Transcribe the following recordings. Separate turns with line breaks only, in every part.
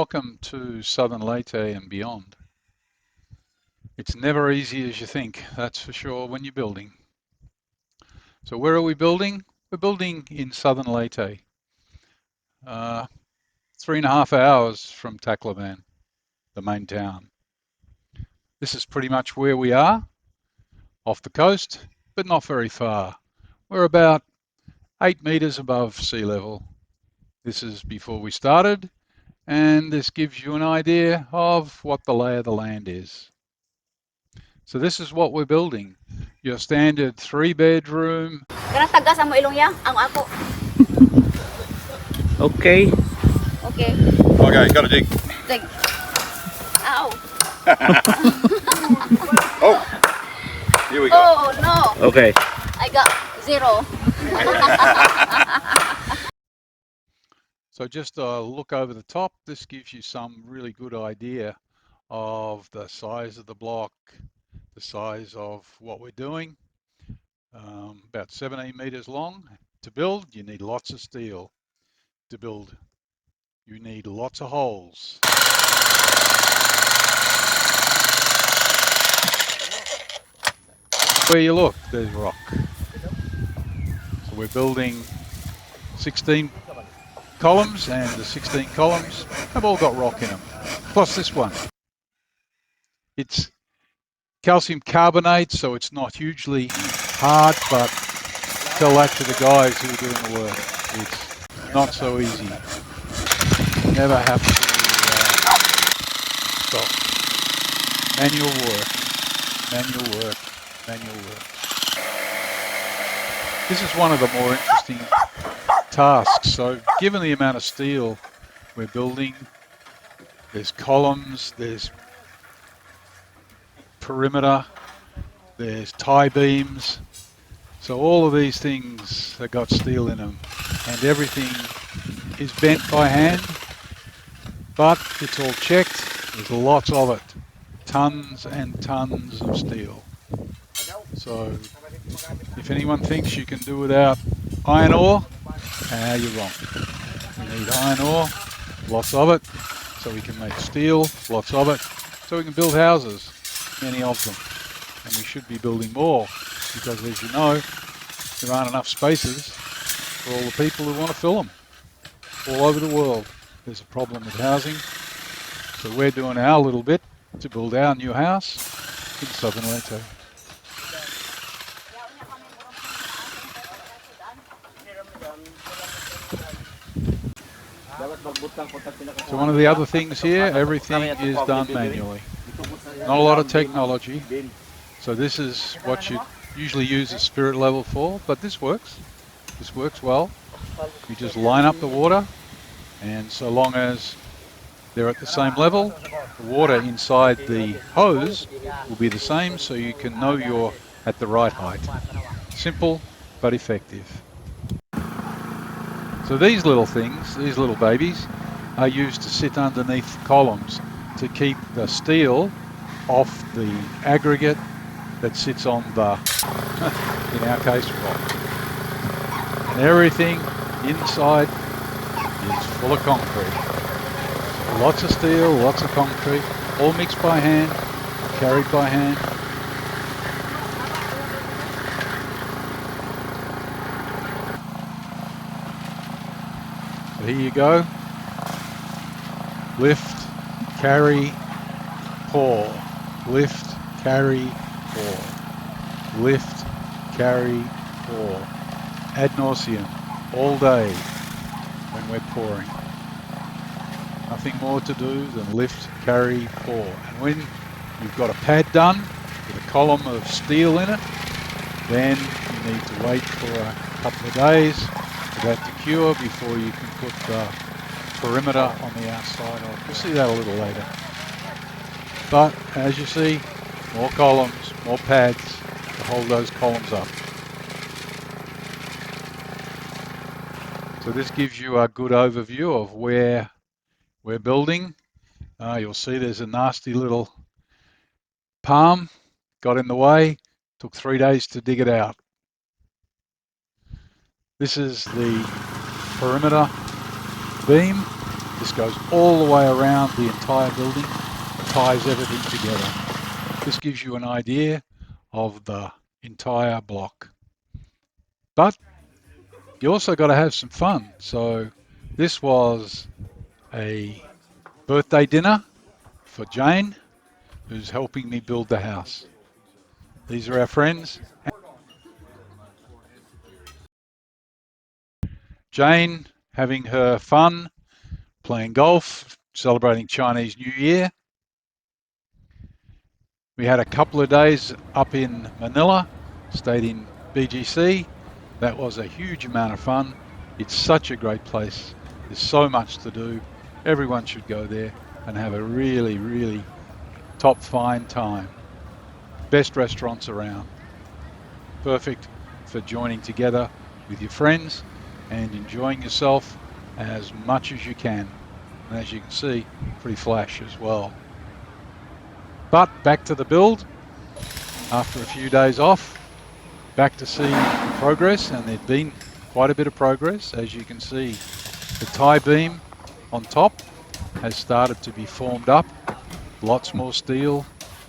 Welcome to Southern Leyte and beyond. It's never easy as you think, that's for sure, when you're building. So where are we building? We're building in Southern Leyte, uh, 3.5 hours from Tacloban, the main town. This is pretty much where we are, off the coast, but not very far. We're about 8 meters above sea level. This is before we started, and this gives you an idea of what the lay of the land is. So this is what we're building. Your standard 3-bedroom.
Kanang taga sa mo ilong ya, ang ako.
Okay.
Okay.
Okay, got a dig.
Dig. Ow.
Oh, here we go.
Oh no.
Okay.
I got 0.
So just a look over the top. This gives you some really good idea of the size of the block, the size of what we're doing. About 17 meters long. To build, you need lots of steel. To build, you need lots of holes. Where you look, there's rock. So we're building 16 columns, and the 16 columns have all got rock in them, plus this one. It's calcium carbonate, so it's not hugely hard, but tell that to the guys who are doing the work. It's not so easy. You never have to stop. Manual work, manual work, manual work. This is one of the more interesting tasks. So given the amount of steel we're building, there's columns, there's perimeter, there's tie beams. So all of these things have got steel in them, and everything is bent by hand, but it's all checked. There's lots of it, tons and tons of steel. So if anyone thinks you can do without iron ore, you're wrong. We need iron ore, lots of it, so we can make steel, lots of it, so we can build houses, many of them. And we should be building more, because as you know, there aren't enough spaces for all the people who want to fill them. All over the world, there's a problem with housing. So we're doing our little bit to build our new house in Southern Leyte. So one of the other things here, everything is done manually. Not a lot of technology. So this is what you usually use a spirit level for, but this works. This works well. You just line up the water, and so long as they're at the same level, the water inside the hose will be the same, so you can know you're at the right height. Simple but effective. So these little things, these little babies, are used to sit underneath columns to keep the steel off the aggregate that sits on the, in our case, rock. And everything inside is full of concrete. So lots of steel, lots of concrete, all mixed by hand, carried by hand. So here you go. Lift, carry, pour. Lift, carry, pour. Lift, carry, pour. Ad nauseum, all day when we're pouring. Nothing more to do than lift, carry, pour. And when you've got a pad done with a column of steel in it, then you need to wait for a couple of days for that to cure before you can put the perimeter on the outside of. We'll see that a little later. But as you see, more columns, more pads to hold those columns up. So this gives you a good overview of where we're building. You'll see there's a nasty little palm got in the way. Took 3 days to dig it out. This is the perimeter beam. This goes all the way around the entire building, ties everything together. This gives you an idea of the entire block. But you also got to have some fun. So this was a birthday dinner for Jane, who's helping me build the house. These are our friends. Jane having her fun, playing golf, celebrating Chinese New Year. We had a couple of days up in Manila, stayed in BGC. That was a huge amount of fun. It's such a great place. There's so much to do. Everyone should go there and have a really, really top fine time. Best restaurants around. Perfect for joining together with your friends and enjoying yourself as much as you can. And as you can see, pretty flash as well. But back to the build after a few days off, back to see progress, and there'd been quite a bit of progress. As you can see, the tie beam on top has started to be formed up. Lots more steel,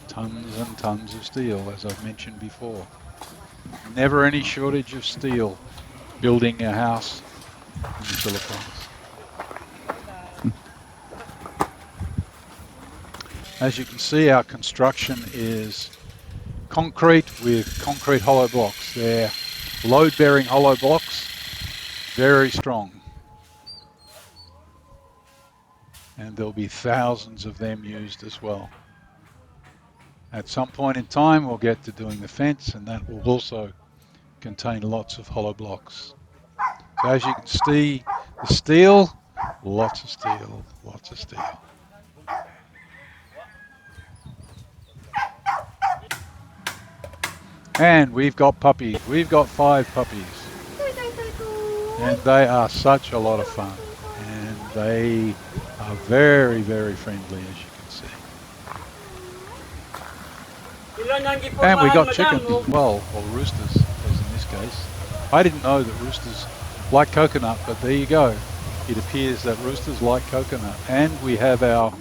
tons and tons of steel, as I've mentioned before. Never any shortage of steel building a house in the Philippines. As you can see, our construction is concrete with concrete hollow blocks. They're load-bearing hollow blocks, very strong. And there'll be thousands of them used as well. At some point in time, we'll get to doing the fence, and that will also contain lots of hollow blocks. So as you can see, the steel, lots of steel, lots of steel. And we've got puppies. We've got 5 puppies. And they are such a lot of fun. And they are very, very friendly, as you can see. And we got chickens as well, or roosters, as in this case. I didn't know that roosters like coconut, but there you go. It appears that roosters like coconut. And we have our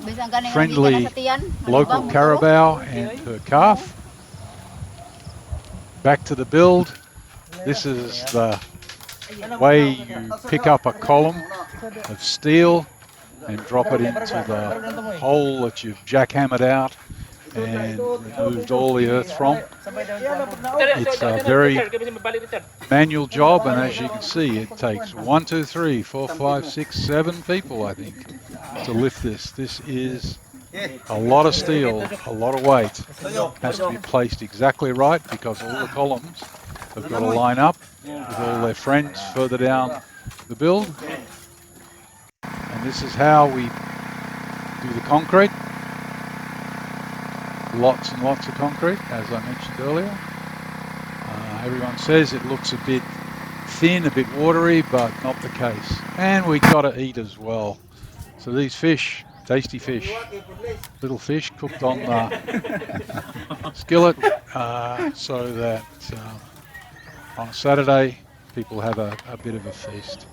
friendly local carabao and her calf. Back to the build. This is the way you pick up a column of steel and drop it into the hole that you've jackhammered out and removed all the earth from. It's a very manual job, and as you can see, it takes 1, 2, 3, 4, 5, 6, 7 people, I think, to lift this. This is a lot of steel, a lot of weight. Has to be placed exactly right because all the columns have got to line up with all their friends further down the build. And this is how we do the concrete. Lots and lots of concrete, as I mentioned earlier. Everyone says it looks a bit thin, a bit watery, but not the case. And we got to eat as well. So these fish, tasty fish, little fish cooked on the skillet, so that on a Saturday people have a bit of a feast.